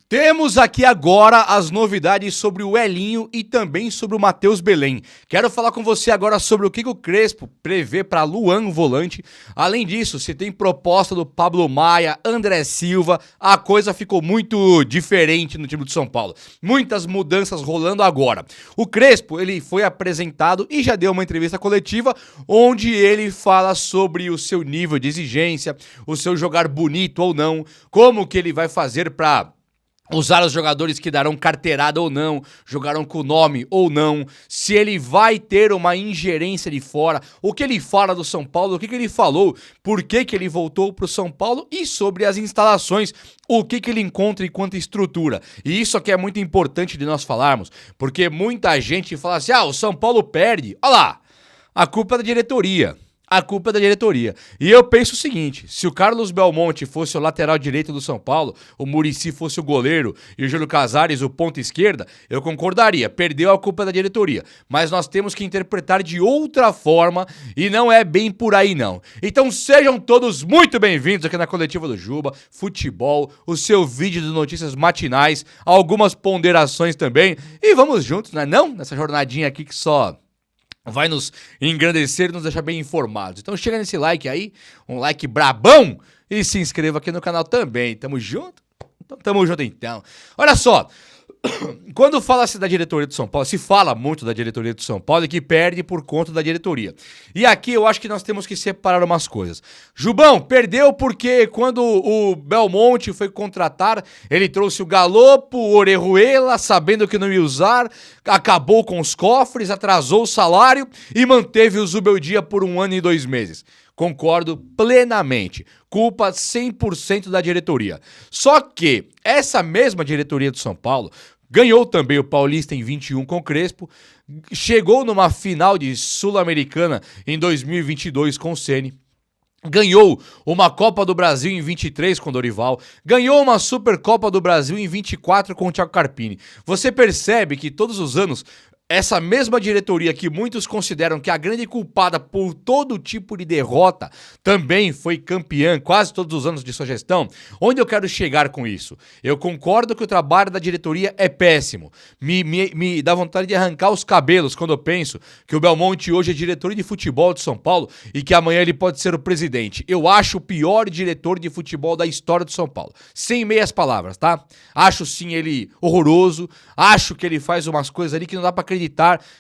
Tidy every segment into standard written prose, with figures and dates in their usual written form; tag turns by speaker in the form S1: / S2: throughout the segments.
S1: Temos aqui agora as novidades sobre o Elinho e também sobre o Matheus Belém. Quero falar com você agora sobre o que o Crespo prevê para Luan volante. Além disso, se tem proposta do Pablo Maia, André Silva, a coisa ficou muito diferente no time do São Paulo. Muitas mudanças rolando agora. O Crespo, ele foi apresentado e já deu uma entrevista coletiva onde ele fala sobre o seu nível de exigência, o seu jogar bonito ou não, como que ele vai fazer para usar os jogadores que darão carteirada ou não, jogaram com o nome ou não, se ele vai ter uma ingerência de fora, o que ele fala do São Paulo, o que ele falou, por que ele voltou para o São Paulo e sobre as instalações, o que ele encontra enquanto estrutura. E isso aqui é muito importante de nós falarmos, porque muita gente fala assim, o São Paulo perde, olha lá, a culpa é da diretoria. A culpa é da diretoria. E eu penso o seguinte, se o Carlos Belmonte fosse o lateral direito do São Paulo, o Muricy fosse o goleiro e o Júlio Casares o ponta esquerda, eu concordaria, perdeu a culpa da diretoria. Mas nós temos que interpretar de outra forma e não é bem por aí não. Então sejam todos muito bem-vindos aqui na Coletiva do Juba, Futebol, o seu vídeo de notícias matinais, algumas ponderações também. E vamos juntos, né? Não? Nessa jornadinha aqui que só vai nos engrandecer e nos deixar bem informados. Então chega nesse like aí, um like brabão, e se inscreva aqui no canal também. Tamo junto? Então tamo junto então. Olha só, quando fala-se da diretoria do São Paulo, se fala muito da diretoria do São Paulo e que perde por conta da diretoria. E aqui eu acho que nós temos que separar umas coisas. Jubão, perdeu porque quando o Belmonte foi contratar, ele trouxe o Galopo, o Orejuela, sabendo que não ia usar, acabou com os cofres, atrasou o salário e manteve o Zubeldia por 1 ano e 2 meses. Concordo plenamente. Culpa 100% da diretoria. Só que essa mesma diretoria do São Paulo ganhou também o Paulista em 21 com o Crespo, chegou numa final de Sul-Americana em 2022 com o Ceni, ganhou uma Copa do Brasil em 23 com o Dorival, ganhou uma Supercopa do Brasil em 24 com o Thiago Carpini. Você percebe que todos os anos essa mesma diretoria que muitos consideram que a grande culpada por todo tipo de derrota também foi campeã quase todos os anos de sua gestão. Onde eu quero chegar com isso? Eu concordo que o trabalho da diretoria é péssimo. Me dá vontade de arrancar os cabelos quando eu penso que o Belmonte hoje é diretor de futebol de São Paulo e que amanhã ele pode ser o presidente. Eu acho o pior diretor de futebol da história de São Paulo. Sem meias palavras, tá? Acho sim ele horroroso, acho que ele faz umas coisas ali que não dá pra acreditar,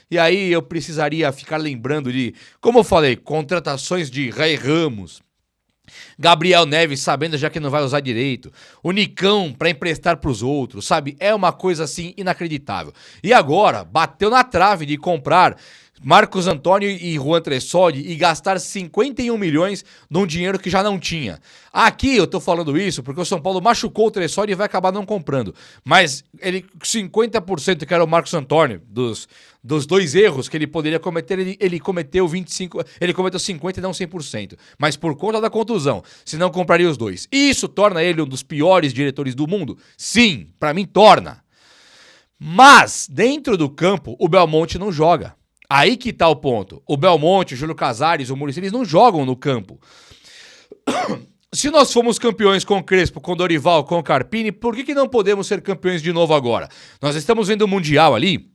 S1: e aí eu precisaria ficar lembrando de, como eu falei, contratações de Ray Ramos, Gabriel Neves sabendo já que não vai usar direito, o Nicão pra emprestar pros outros, sabe? É uma coisa assim inacreditável. E agora, bateu na trave de comprar Marcos Antônio e Juan Tressolli e gastar 51 milhões num dinheiro que já não tinha. Aqui eu tô falando isso porque o São Paulo machucou o Tressolli e vai acabar não comprando. Mas ele 50% que era o Marcos Antônio, dos 2 erros que ele poderia cometer, ele cometeu 25, ele cometeu 50 e não 100%. Mas por conta da contusão, se não compraria os 2. Isso torna ele um dos piores diretores do mundo? Sim, pra mim torna. Mas dentro do campo o Belmonte não joga. Aí que tá o ponto. O Belmonte, o Júlio Casares, o Muricy, eles não jogam no campo. Se nós fomos campeões com o Crespo, com o Dorival, com o Carpini, por que não podemos ser campeões de novo agora? Nós estamos vendo o Mundial ali,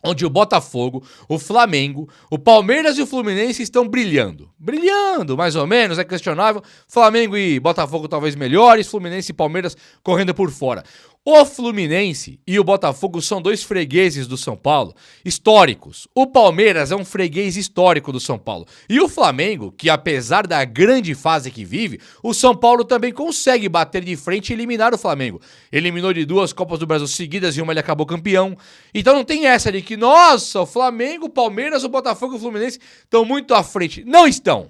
S1: onde o Botafogo, o Flamengo, o Palmeiras e o Fluminense estão brilhando. Brilhando, mais ou menos, é questionável. Flamengo e Botafogo talvez melhores, Fluminense e Palmeiras correndo por fora. O Fluminense e o Botafogo são 2 fregueses do São Paulo, históricos. O Palmeiras é um freguês histórico do São Paulo. E o Flamengo, que apesar da grande fase que vive, o São Paulo também consegue bater de frente e eliminar o Flamengo. Eliminou de 2 Copas do Brasil seguidas e uma ele acabou campeão. Então não tem essa de que, nossa, o Flamengo, o Palmeiras, o Botafogo e o Fluminense estão muito à frente. Não estão.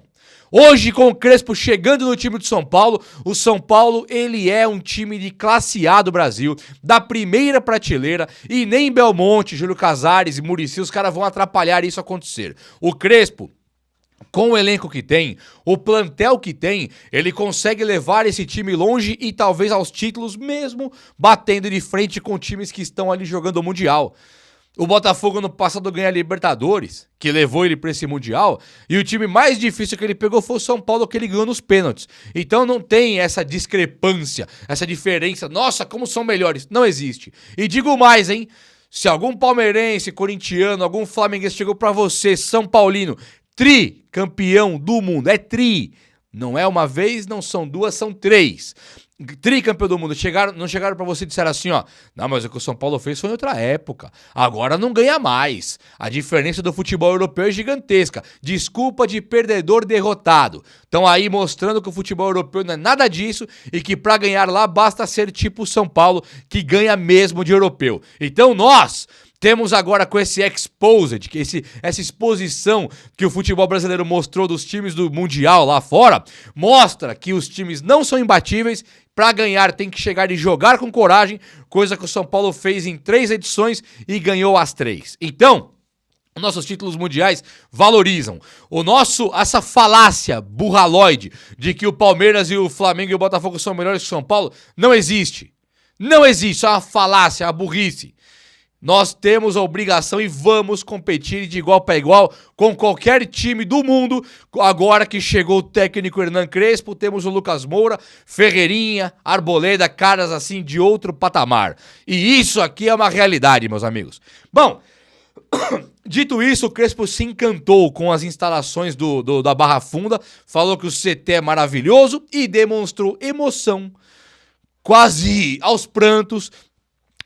S1: Hoje, com o Crespo chegando no time do São Paulo, o São Paulo, ele é um time de classe A do Brasil, da primeira prateleira, e nem Belmonte, Júlio Casares e Muricy, os caras vão atrapalhar isso acontecer. O Crespo, com o elenco que tem, o plantel que tem, ele consegue levar esse time longe e talvez aos títulos, mesmo batendo de frente com times que estão ali jogando o Mundial. O Botafogo no passado ganha a Libertadores, que levou ele para esse Mundial, e o time mais difícil que ele pegou foi o São Paulo, que ele ganhou nos pênaltis. Então não tem essa discrepância, essa diferença. Nossa, como são melhores. Não existe. E digo mais, hein? Se algum palmeirense, corintiano, algum flamenguista chegou para você, São Paulino, tricampeão do mundo, é tri. Não é uma vez, não são duas, são três. Tricampeão do mundo, não chegaram pra você e disseram assim, ó, não, mas o que o São Paulo fez foi em outra época, agora não ganha mais, a diferença do futebol europeu é gigantesca, desculpa de perdedor derrotado. Estão aí mostrando que o futebol europeu não é nada disso e que pra ganhar lá basta ser tipo o São Paulo, que ganha mesmo de europeu. Então nós temos agora com esse exposed, essa exposição que o futebol brasileiro mostrou dos times do Mundial lá fora, mostra que os times não são imbatíveis, pra ganhar tem que chegar e jogar com coragem, coisa que o São Paulo fez em 3 edições e ganhou as 3. Então, nossos títulos mundiais valorizam. Essa falácia burraloide de que o Palmeiras e o Flamengo e o Botafogo são melhores que o São Paulo, não existe. Não existe, é uma falácia, é uma burrice. Nós temos a obrigação e vamos competir de igual para igual com qualquer time do mundo. Agora que chegou o técnico Hernan Crespo, temos o Lucas Moura, Ferreirinha, Arboleda, caras assim de outro patamar. E isso aqui é uma realidade, meus amigos. Bom, dito isso, o Crespo se encantou com as instalações da Barra Funda, falou que o CT é maravilhoso e demonstrou emoção, quase aos prantos,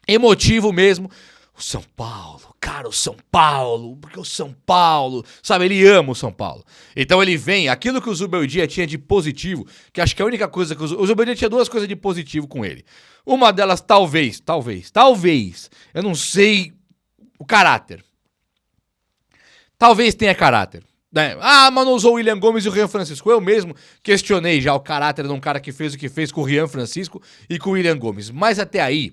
S1: emotivo mesmo. O São Paulo, cara, o São Paulo, porque o São Paulo, sabe, ele ama o São Paulo. Então ele vem, aquilo que o Zubeldia tinha de positivo, que acho que a única coisa que o Zubeldia tinha 2 coisas de positivo com ele. Uma delas, talvez, eu não sei, o caráter. Talvez tenha caráter. Né? Ah, mas não usou o William Gomes e o Rian Francisco. Eu mesmo questionei já o caráter de um cara que fez o que fez com o Rian Francisco e com o William Gomes. Mas até aí,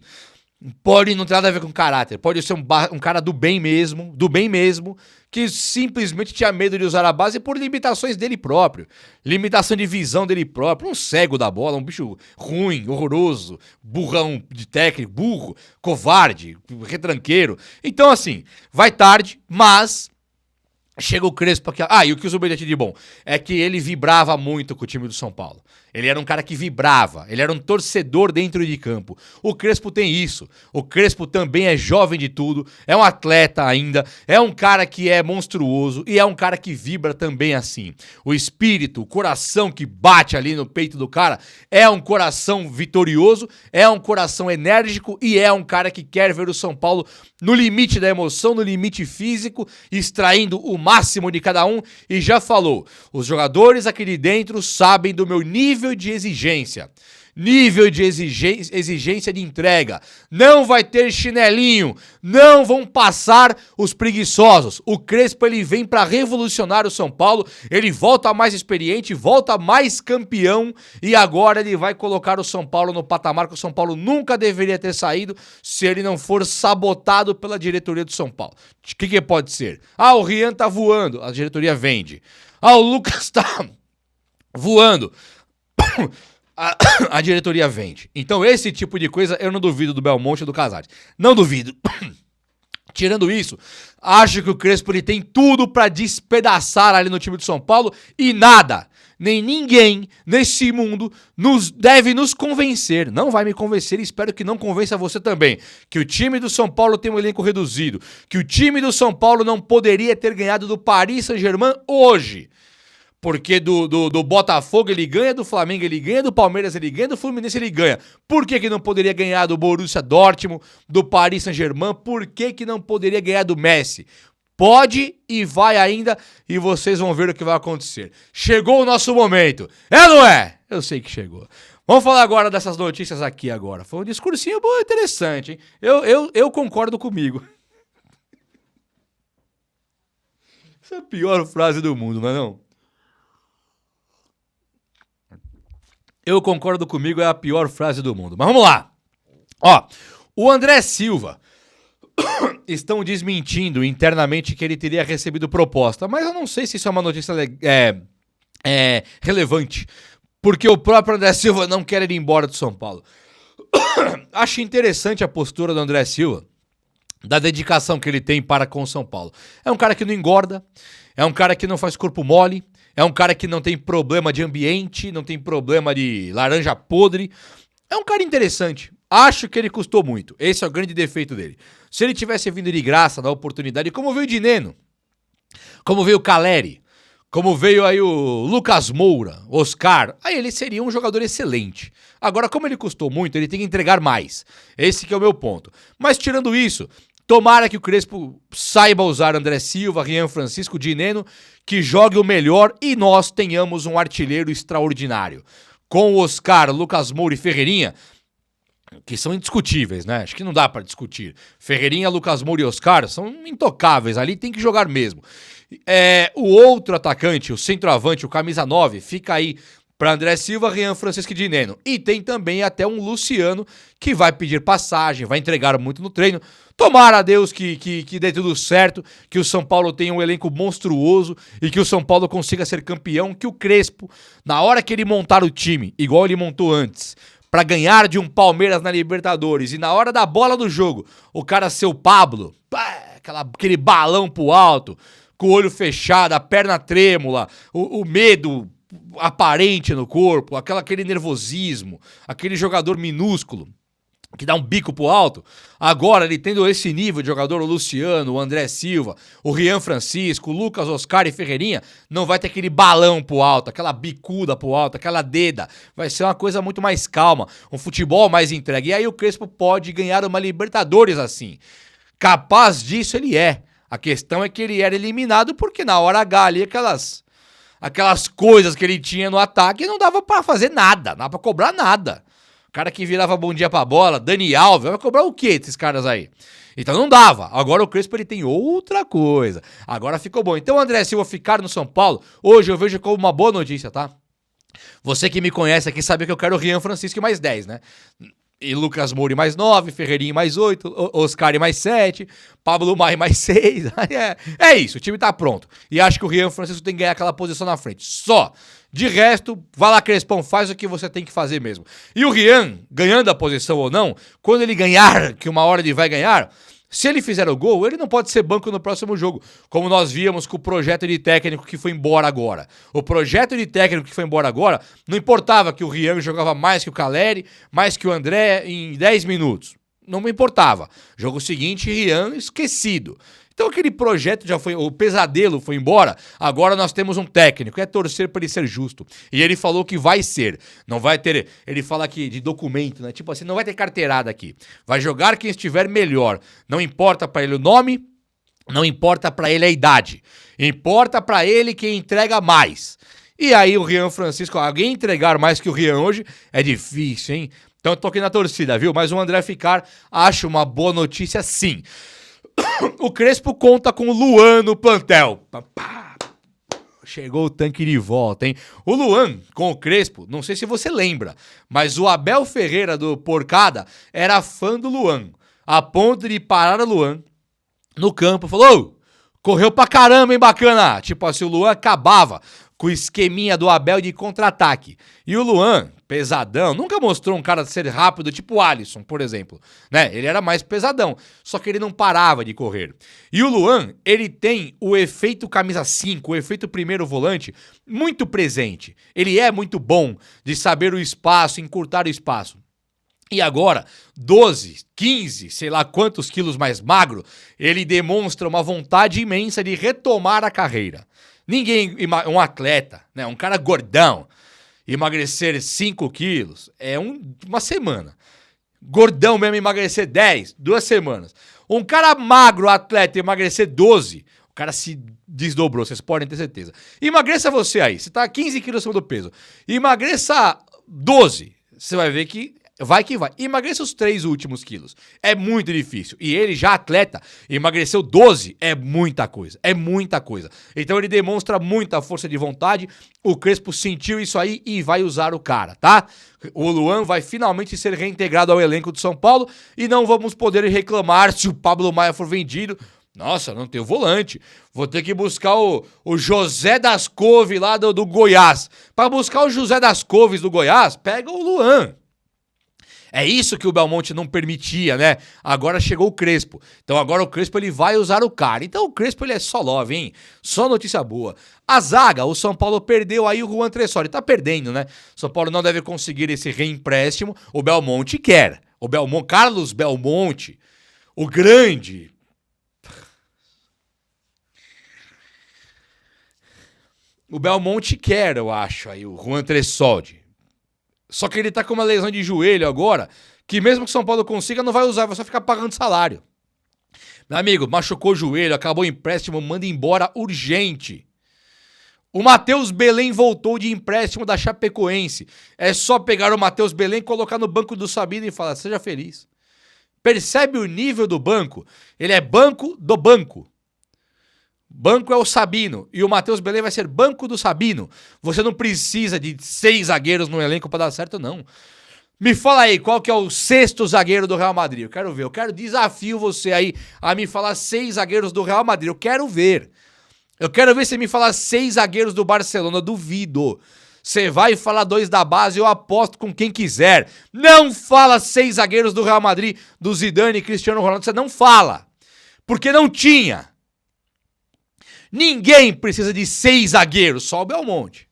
S1: pode não ter nada a ver com caráter, pode ser um cara do bem mesmo, que simplesmente tinha medo de usar a base por limitações dele próprio, limitação de visão dele próprio, um cego da bola, um bicho ruim, horroroso, burrão de técnico, burro, covarde, retranqueiro. Então assim, vai tarde, mas chega o Crespo aqui. Ah, e o que o Zubeldia tinha de bom é que ele vibrava muito com o time do São Paulo. Ele era um cara que vibrava, ele era um torcedor dentro de campo. O Crespo tem isso. O Crespo também é jovem de tudo, é um atleta ainda, é um cara que é monstruoso e é um cara que vibra também assim. O espírito, o coração que bate ali no peito do cara é um coração vitorioso, é um coração enérgico e é um cara que quer ver o São Paulo no limite da emoção, no limite físico, extraindo o máximo de cada um. E já falou, os jogadores aqui de dentro sabem do meu nível de exigência. Nível de exigência de entrega. Não vai ter chinelinho. Não vão passar os preguiçosos. O Crespo, ele vem para revolucionar o São Paulo. Ele volta mais experiente, volta mais campeão. E agora ele vai colocar o São Paulo no patamar que o São Paulo nunca deveria ter saído se ele não for sabotado pela diretoria do São Paulo. O que pode ser? Ah, o Rian tá voando. A diretoria vende. Ah, o Lucas tá voando. A diretoria vende. Então esse tipo de coisa eu não duvido do Belmonte e do Casares. Não duvido. Tirando isso, acho que o Crespo ele tem tudo pra despedaçar ali no time do São Paulo e nada, nem ninguém nesse mundo deve nos convencer. Não vai me convencer e espero que não convença você também. Que o time do São Paulo tem um elenco reduzido. Que o time do São Paulo não poderia ter ganhado do Paris Saint-Germain hoje. Porque do Botafogo ele ganha, do Flamengo ele ganha, do Palmeiras ele ganha, do Fluminense ele ganha. Por que não poderia ganhar do Borussia Dortmund, do Paris Saint-Germain? Por que não poderia ganhar do Messi? Pode e vai ainda e vocês vão ver o que vai acontecer. Chegou o nosso momento. É ou não é? Eu sei que chegou. Vamos falar agora dessas notícias aqui agora. Foi um discursinho bom, interessante, hein? Eu concordo comigo. Essa é a pior frase do mundo, não é não? Eu concordo comigo, é a pior frase do mundo. Mas vamos lá. Ó, o André Silva estão desmentindo internamente que ele teria recebido proposta, mas eu não sei se isso é uma notícia relevante, porque o próprio André Silva não quer ir embora do São Paulo. Acho interessante a postura do André Silva da dedicação que ele tem para com o São Paulo. É um cara que não engorda, é um cara que não faz corpo mole, é um cara que não tem problema de ambiente, não tem problema de laranja podre. É um cara interessante. Acho que ele custou muito. Esse é o grande defeito dele. Se ele tivesse vindo de graça, na oportunidade, como veio o Dineno, como veio o Caleri, como veio aí o Lucas Moura, Oscar, aí ele seria um jogador excelente. Agora, como ele custou muito, ele tem que entregar mais. Esse que é o meu ponto. Mas tirando isso, tomara que o Crespo saiba usar André Silva, Rian Francisco, Dineno, que jogue o melhor e nós tenhamos um artilheiro extraordinário. Com o Oscar, Lucas Moura e Ferreirinha, que são indiscutíveis, né? Acho que não dá pra discutir. Ferreirinha, Lucas Moura e Oscar são intocáveis, ali tem que jogar mesmo. O outro atacante, o centroavante, o camisa 9, fica aí para André Silva, Rian Francisco e Dineno. E tem também até um Luciano que vai pedir passagem, vai entregar muito no treino. Tomara a Deus que dê tudo certo, que o São Paulo tenha um elenco monstruoso e que o São Paulo consiga ser campeão, que o Crespo, na hora que ele montar o time, igual ele montou antes, para ganhar de um Palmeiras na Libertadores e na hora da bola do jogo, o cara ser o Pablo, aquele balão pro alto, com o olho fechado, a perna trêmula, o medo aparente no corpo, aquele nervosismo, aquele jogador minúsculo que dá um bico pro alto. Agora, ele tendo esse nível de jogador, o Luciano, o André Silva, o Rian Francisco, o Lucas, Oscar e Ferreirinha, não vai ter aquele balão pro alto, aquela bicuda pro alto, aquela deda. Vai ser uma coisa muito mais calma, um futebol mais entregue. E aí o Crespo pode ganhar uma Libertadores assim. Capaz disso ele é. A questão é que ele era eliminado porque na hora H ali, aquelas coisas que ele tinha no ataque não dava pra fazer nada, não dava pra cobrar nada. O cara que virava bom dia pra bola, Dani Alves, vai cobrar o quê esses caras aí? Então não dava. Agora o Crespo ele tem outra coisa. Agora ficou bom. Então o André Silva ficar no São Paulo, hoje eu vejo como uma boa notícia, tá? Você que me conhece aqui sabe que eu quero o Rian Francisco mais 10, né? E Lucas Moura mais 9, Ferreirinha mais 8, Oscar mais 7, Pablo Maia mais 6. É isso, o time tá pronto. E acho que o Rian Francisco tem que ganhar aquela posição na frente. Só. De resto, vai lá, Crespão, faz o que você tem que fazer mesmo. E o Rian, ganhando a posição ou não, quando ele ganhar, que uma hora ele vai ganhar, se ele fizer o gol, ele não pode ser banco no próximo jogo, como nós víamos com o projeto de técnico que foi embora agora. O projeto de técnico que foi embora agora, não importava que o Rian jogava mais que o Caleri, mais que o André em 10 minutos. Não me importava. Jogo seguinte, Rian esquecido. Então aquele projeto já foi, o pesadelo foi embora, agora nós temos um técnico, é torcer para ele ser justo. E ele falou que vai ser, não vai ter, ele fala aqui de documento, né? Tipo assim, não vai ter carteirada aqui. Vai jogar quem estiver melhor. Não importa para ele o nome, não importa para ele a idade. Importa para ele quem entrega mais. E aí o Rian Francisco, alguém entregar mais que o Rian hoje é difícil, hein? Então eu tô aqui na torcida, viu? Mas o André ficar, acho uma boa notícia sim. O Crespo conta com o Luan no plantel. Chegou o tanque de volta, hein? O Luan com o Crespo, não sei se você lembra, mas o Abel Ferreira do Porcada era fã do Luan. A ponto de parar o Luan no campo, falou: correu pra caramba, hein, bacana? Tipo assim, o Luan acabava com o esqueminha do Abel de contra-ataque. E o Luan, pesadão, nunca mostrou um cara ser rápido, tipo o Alisson, por exemplo, né? Ele era mais pesadão, só que ele não parava de correr. E o Luan, ele tem o efeito camisa 5, o efeito primeiro volante, muito presente. Ele é muito bom de saber o espaço, encurtar o espaço. E agora, 12, 15, sei lá quantos quilos mais magro, ele demonstra uma vontade imensa de retomar a carreira. Ninguém, um atleta, né, um cara gordão, emagrecer 5 quilos é uma semana. Gordão mesmo emagrecer 10, 2 semanas. Um cara magro, atleta, emagrecer 12, o cara se desdobrou, vocês podem ter certeza. Emagreça você aí, você tá 15 quilos acima do peso. Emagreça 12, você vai ver que vai que vai. Emagreça os 3 últimos quilos. É muito difícil. E ele, já atleta, emagreceu 12. É muita coisa. É muita coisa. Então ele demonstra muita força de vontade. O Crespo sentiu isso aí e vai usar o cara, tá? O Luan vai finalmente ser reintegrado ao elenco do São Paulo e não vamos poder reclamar se o Pablo Maia for vendido. Nossa, não tenho volante. Vou ter que buscar o José das Couves lá do Goiás. Para buscar o José das Couves do Goiás, pega o Luan. É isso que o Belmonte não permitia, né? Agora chegou o Crespo. Então agora o Crespo ele vai usar o cara. Então o Crespo ele é só love, hein? Só notícia boa. A zaga, o São Paulo perdeu aí o Juan Tressori. Tá perdendo, né? São Paulo não deve conseguir esse reempréstimo. O Belmonte quer. O Belmonte, Carlos Belmonte, o grande. O Belmonte quer, eu acho, aí o Juan Tressori. Só que ele tá com uma lesão de joelho agora, que mesmo que o São Paulo consiga, não vai usar, vai só ficar pagando salário. Meu amigo, machucou o joelho, acabou o empréstimo, manda embora urgente. O Matheus Belém voltou de empréstimo da Chapecoense. É só pegar o Matheus Belém, colocar no banco do Sabino e falar, seja feliz. Percebe o nível do banco? Ele é banco do banco. Banco é o Sabino e o Matheus Belém vai ser banco do Sabino. Você não precisa de 6 zagueiros no elenco para dar certo, não. Me fala aí, qual que é o 6º zagueiro do Real Madrid? Eu quero ver, eu quero desafio você aí a me falar 6 zagueiros do Real Madrid. Eu quero ver. Eu quero ver você me falar 6 zagueiros do Barcelona. Duvido. Você vai falar 2 da base, eu aposto com quem quiser. Não fala 6 zagueiros do Real Madrid, do Zidane e Cristiano Ronaldo. Você não fala. Porque não tinha. Ninguém precisa de 6 zagueiros, só o Belmonte.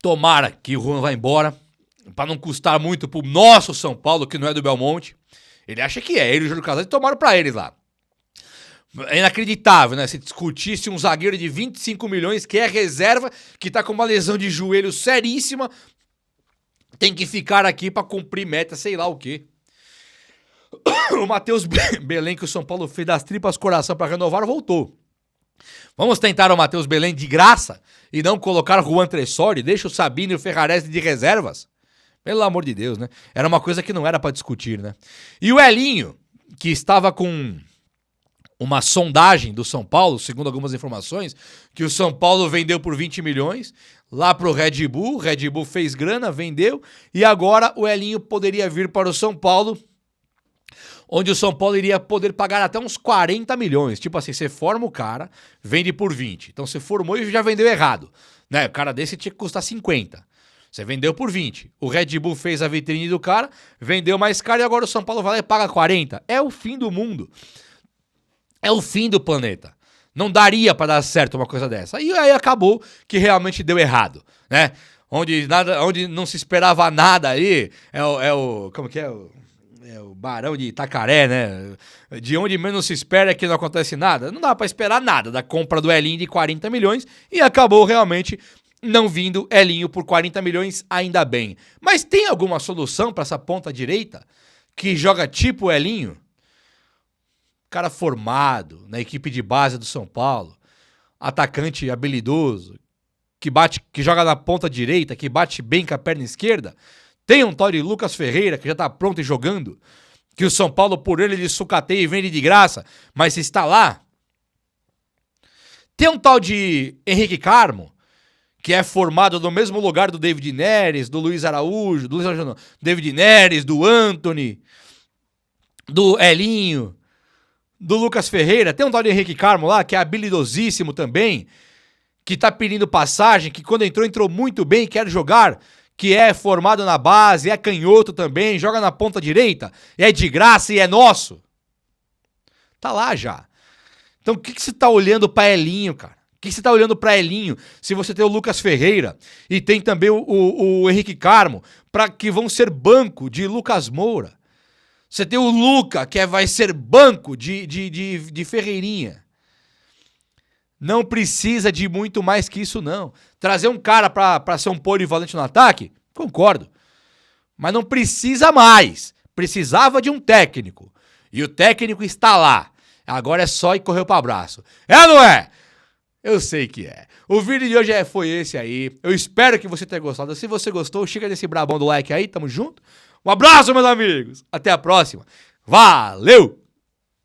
S1: Tomara que o Juan vá embora, para não custar muito pro nosso São Paulo, que não é do Belmonte. Ele acha que é, ele e o Júlio Casares tomaram para eles lá. É inacreditável, né? Se discutisse um zagueiro de 25 milhões, que é reserva, que tá com uma lesão de joelho seríssima, tem que ficar aqui para cumprir meta, sei lá o quê. O Matheus Belém, que o São Paulo fez das tripas coração para renovar, voltou. Vamos tentar o Matheus Belém de graça e não colocar Juan Tressori? Deixa o Sabino e o Ferrarese de reservas? Pelo amor de Deus, né? Era uma coisa que não era para discutir, né? E o Elinho, que estava com uma sondagem do São Paulo, segundo algumas informações, que o São Paulo vendeu por 20 milhões lá pro Red Bull fez grana, vendeu, e agora o Elinho poderia vir para o São Paulo, onde o São Paulo iria poder pagar até uns 40 milhões. Tipo assim, você forma o cara, vende por 20. Então você formou e já vendeu errado. Né? O cara desse tinha que custar 50. Você vendeu por 20. O Red Bull fez a vitrine do cara, vendeu mais caro e agora o São Paulo vai lá e paga 40. É o fim do mundo. É o fim do planeta. Não daria pra dar certo uma coisa dessa. E aí acabou que realmente deu errado, né? Onde não se esperava nada aí, como que é? É o Barão de Itacaré, né? De onde menos se espera é que não acontece nada. Não dá pra esperar nada da compra do Elinho de 40 milhões e acabou realmente não vindo Elinho por 40 milhões, ainda bem. Mas tem alguma solução pra essa ponta direita que joga tipo Elinho? Cara formado na equipe de base do São Paulo, atacante habilidoso, que joga na ponta direita, que bate bem com a perna esquerda. Tem um tal de Lucas Ferreira, que já tá pronto e jogando, que o São Paulo por ele sucateia e vende de graça, mas está lá. Tem um tal de Henrique Carmo, que é formado no mesmo lugar do David Neres, do Luiz Araújo, David Neres, do Antony, do Elinho, do Lucas Ferreira. Tem um tal de Henrique Carmo lá, que é habilidosíssimo também, que tá pedindo passagem, que quando entrou muito bem, quer jogar, que é formado na base, é canhoto também, joga na ponta direita, é de graça e é nosso. Tá lá já. Então o que você tá olhando pra Elinho, cara? O que você tá olhando pra Elinho se você tem o Lucas Ferreira e tem também o Henrique Carmo, que vão ser banco de Lucas Moura? Você tem o Luca, que vai ser banco de Ferreirinha. Não precisa de muito mais que isso, não. Trazer um cara pra ser um polivalente no ataque? Concordo. Mas não precisa mais. Precisava de um técnico. E o técnico está lá. Agora é só ir correr pro abraço. É ou não é? Eu sei que é. O vídeo de hoje foi esse aí. Eu espero que você tenha gostado. Se você gostou, chega nesse brabão do like aí. Tamo junto. Um abraço, meus amigos. Até a próxima. Valeu!